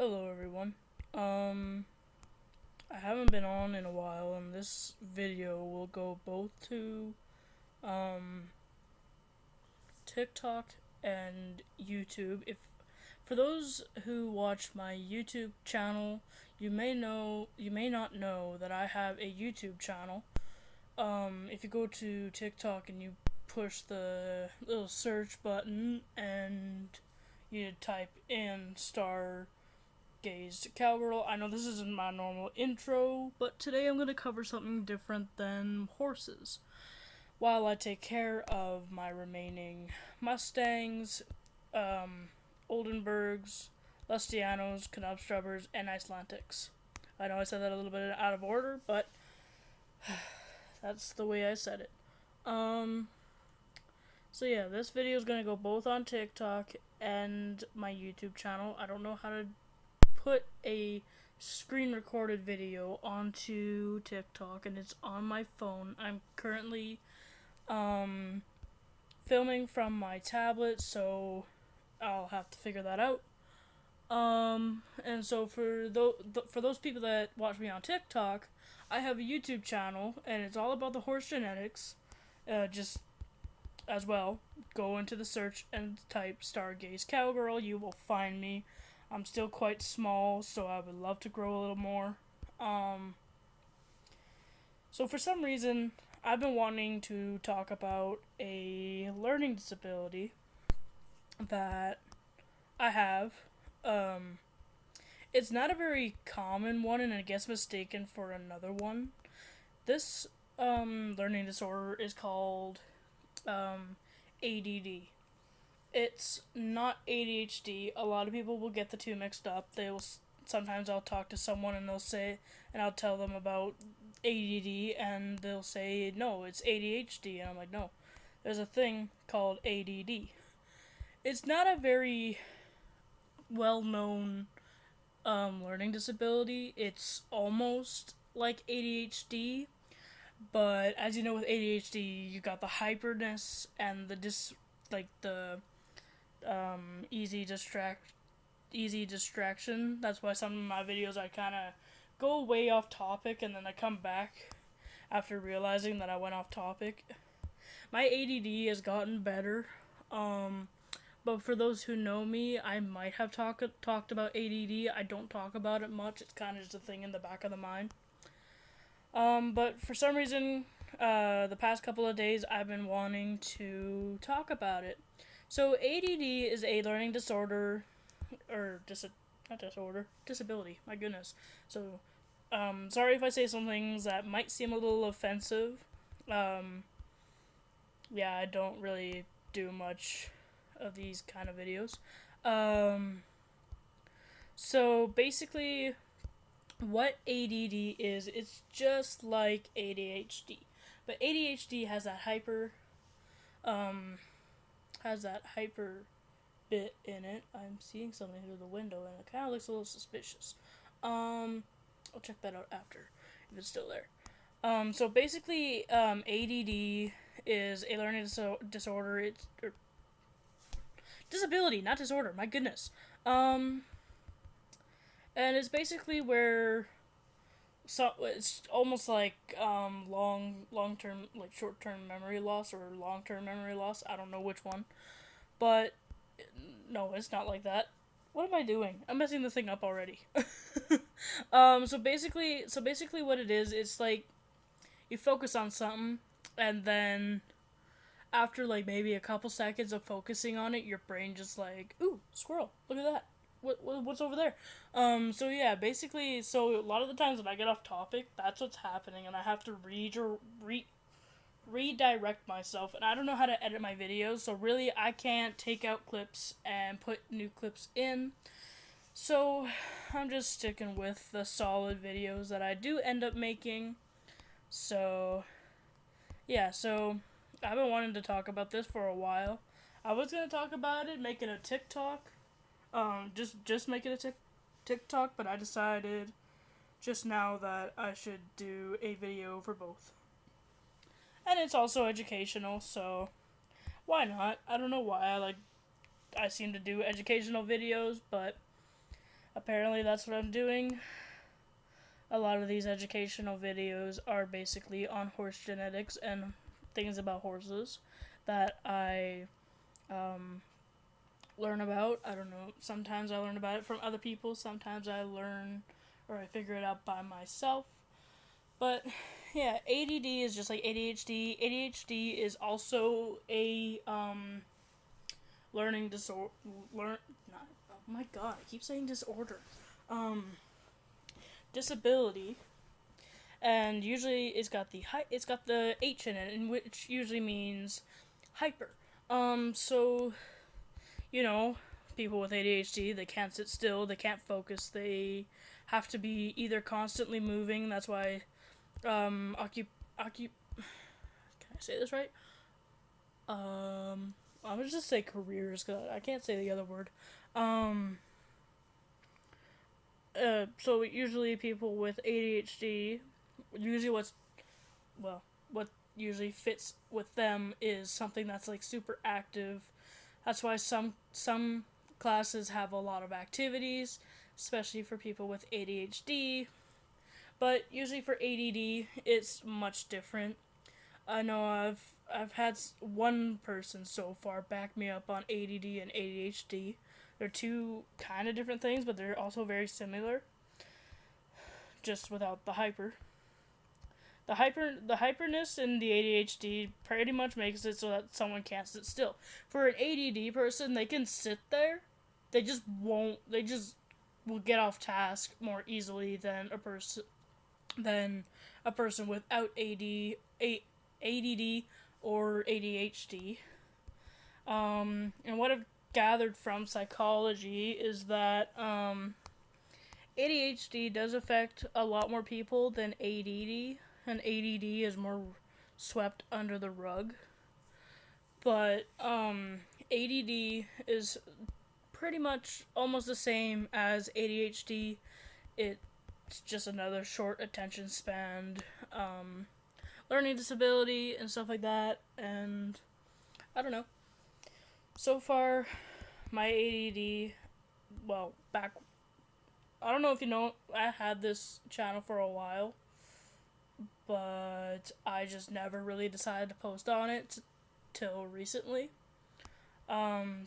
Hello everyone. I haven't been on in a while, and this video will go both to um TikTok and YouTube. If for those who watch my YouTube channel, you may not know that I have a YouTube channel. If you go to TikTok and you push the little search button and you type in star gaze cowgirl. I know this isn't my normal intro, but today I'm going to cover something different than horses. While I take care of my remaining Mustangs, Oldenburgs, Lustianos, Knobstrubbers, and Icelandics. I know I said that a little bit out of order, but that's the way I said it. So yeah, this video is going to go both on TikTok and my YouTube channel. I don't know how to put a screen recorded video onto TikTok, and it's on my phone. I'm currently filming from my tablet, so I'll have to figure that out. And so for those people that watch me on TikTok, I have a YouTube channel, and it's all about the horse genetics. Just as well, go into the search and type Stargaze Cowgirl. You will find me. I'm still quite small, so I would love to grow a little more. So for some reason, I've been wanting to talk about a learning disability that I have. It's not a very common one, and I guess mistaken for another one. This learning disorder is called ADD. It's not ADHD. A lot of people will get the two mixed up. Sometimes I'll talk to someone and I'll tell them about ADD, and they'll say, no, it's ADHD. And I'm like, no, there's a thing called ADD. It's not a very well-known learning disability. It's almost like ADHD, but as you know, with ADHD, you got the hyperness and the easy distraction. That's why some of my videos I kind of go way off topic, and then I come back after realizing that I went off topic. My ADD has gotten better, but for those who know me, I might have talked about ADD. I don't talk about it much. It's kind of just a thing in the back of the mind. But for some reason, the past couple of days, I've been wanting to talk about it. So ADD is a learning disorder, or disability. My goodness. So, sorry if I say some things that might seem a little offensive. Yeah, I don't really do much of these kind of videos. So basically, what ADD is, it's just like ADHD, but ADHD has that hyper bit in it. I'm seeing something through the window, and it kind of looks a little suspicious. I'll check that out after if it's still there. So basically, ADD is a learning disorder. It's disability, not disorder. My goodness. And it's basically where it's almost like long term, like short term memory loss or long term memory loss. I don't know which one, but no, it's not like that. What am I doing? I'm messing the thing up already. So basically, what it is, it's like you focus on something, and then after like maybe a couple seconds of focusing on it, your brain just like, ooh, squirrel, look at that. What's over there? So yeah, basically, so a lot of the times when I get off topic, that's what's happening, and I have to redirect myself, and I don't know how to edit my videos, so really I can't take out clips and put new clips in. So I'm just sticking with the solid videos that I do end up making. So yeah, so I've been wanting to talk about this for a while. I was gonna talk about it, making a TikTok. Just make it a TikTok, but I decided just now that I should do a video for both. And it's also educational, so why not? I don't know why I seem to do educational videos, but apparently that's what I'm doing. A lot of these educational videos are basically on horse genetics and things about horses that I learn about. I don't know. Sometimes I learn about it from other people. Sometimes I learn or I figure it out by myself. But yeah, ADD is just like ADHD. ADHD is also a learning disorder. Not. Oh my god! I keep saying disorder. Disability, and usually it's got the H in it, and which usually means hyper. So you know, people with ADHD, they can't sit still, they can't focus, they have to be either constantly moving. That's why can I say this right? I'm gonna just say careers because I can't say the other word. Um, so usually people with ADHD, usually what usually fits with them is something that's like super active. That's why some classes have a lot of activities, especially for people with ADHD. But usually for ADD, it's much different. I know I've had one person so far back me up on ADD and ADHD. They're two kind of different things, but they're also very similar, just without the hyper. The hyperness in the ADHD pretty much makes it so that someone can't sit still. For an ADD person, they can sit there. They just won't. They just will get off task more easily than a person without ADD or ADHD. And what I've gathered from psychology is that ADHD does affect a lot more people than ADD, and ADD is more swept under the rug. But ADD is pretty much almost the same as ADHD. It's just another short attention span, learning disability, and stuff like that. And I don't know. So far, my ADD, well, back. I don't know if you know, I had this channel for a while, but I just never really decided to post on it till recently.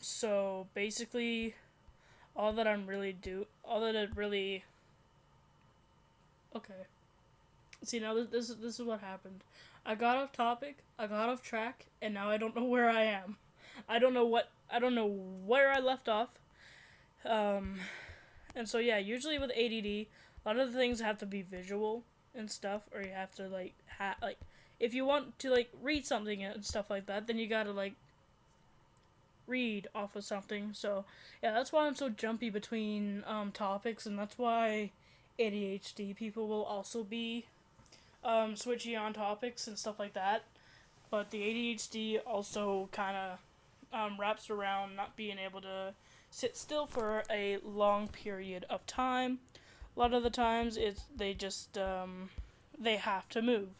So basically, all that it really. Okay. See, now this is what happened. I got off topic, I got off track, and now I don't know where I am. I don't know where I left off. And so yeah, usually with ADD, a lot of the things have to be visual and stuff, or you have to like if you want to like read something and stuff like that, then you gotta like read off of something. So yeah, that's why I'm so jumpy between topics, and that's why ADHD people will also be switchy on topics and stuff like that. But the ADHD also kind of wraps around not being able to sit still for a long period of time. A lot of the times, they just they have to move.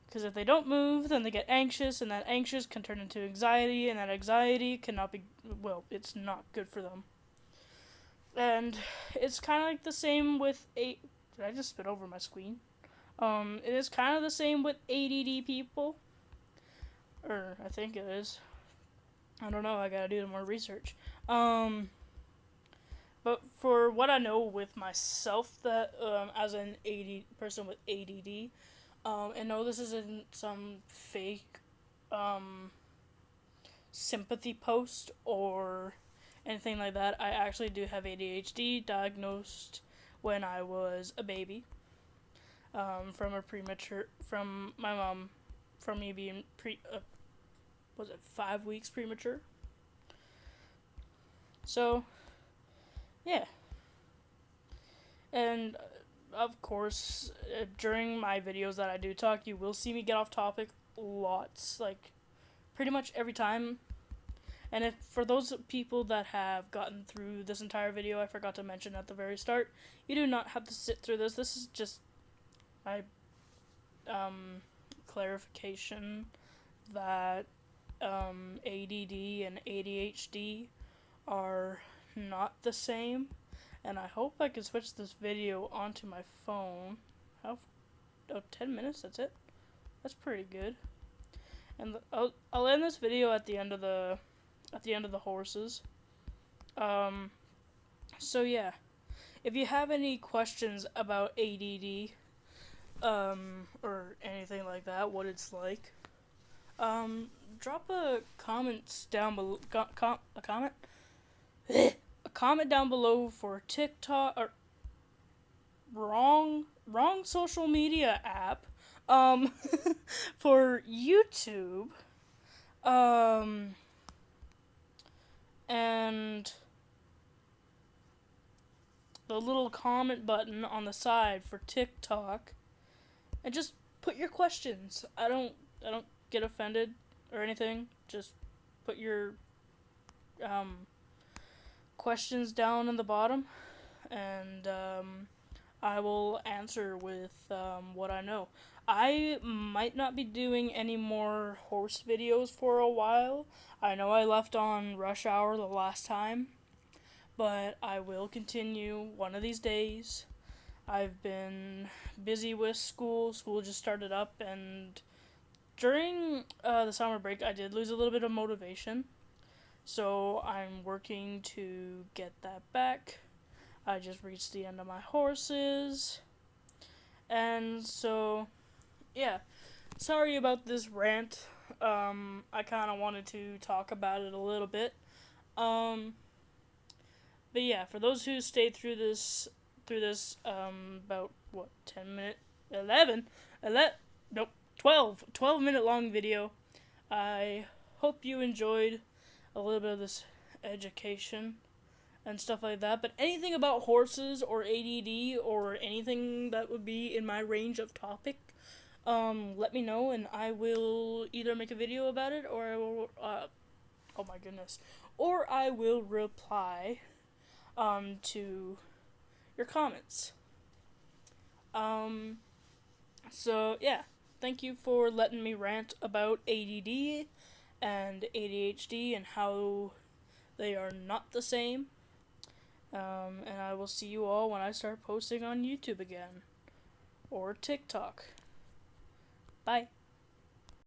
Because if they don't move, then they get anxious, and that anxious can turn into anxiety, and that anxiety cannot be, well, it's not good for them. And it's kind of like the same with did I just spit over my screen? It is kind of the same with ADD people. Or, I think it is. I don't know, I gotta do more research. But for what I know with myself, that as an person with ADD, and no, this isn't some fake sympathy post or anything like that. I actually do have ADHD, diagnosed when I was a baby, from my mom, from me being was it 5 weeks premature? So, yeah. And, of course, during my videos that I do talk, you will see me get off topic lots. Like, pretty much every time. And if for those people that have gotten through this entire video, I forgot to mention at the very start, you do not have to sit through this. This is just my clarification that ADD and ADHD are not the same, And I hope I can switch this video onto my phone. How? Oh, 10 minutes. That's it. That's pretty good. And I'll end this video at the end of the horses. So yeah, if you have any questions about ADD, or anything like that, what it's like, drop a comment down below. A comment. A comment down below for TikTok or wrong social media app. For YouTube. And the little comment button on the side for TikTok, and just put your questions. I don't get offended or anything. Just put your questions down in the bottom, and I will answer with what I know. I might not be doing any more horse videos for a while. I know I left on rush hour the last time, but I will continue one of these days. I've been busy with school. School just started up, and during the summer break, I did lose a little bit of motivation. So I'm working to get that back. I just reached the end of my horses. And so, yeah. Sorry about this rant. I kind of wanted to talk about it a little bit. But yeah, for those who stayed through this, about, 10 minute, 12 minute long video, I hope you enjoyed a little bit of this education and stuff like that. But anything about horses or ADD or anything that would be in my range of topic, let me know, and I will either make a video about it, or I will, oh my goodness, or I will reply, to your comments. So yeah, thank you for letting me rant about ADD and ADHD and how they are not the same. And I will see you all when I start posting on YouTube again. Or TikTok. Bye.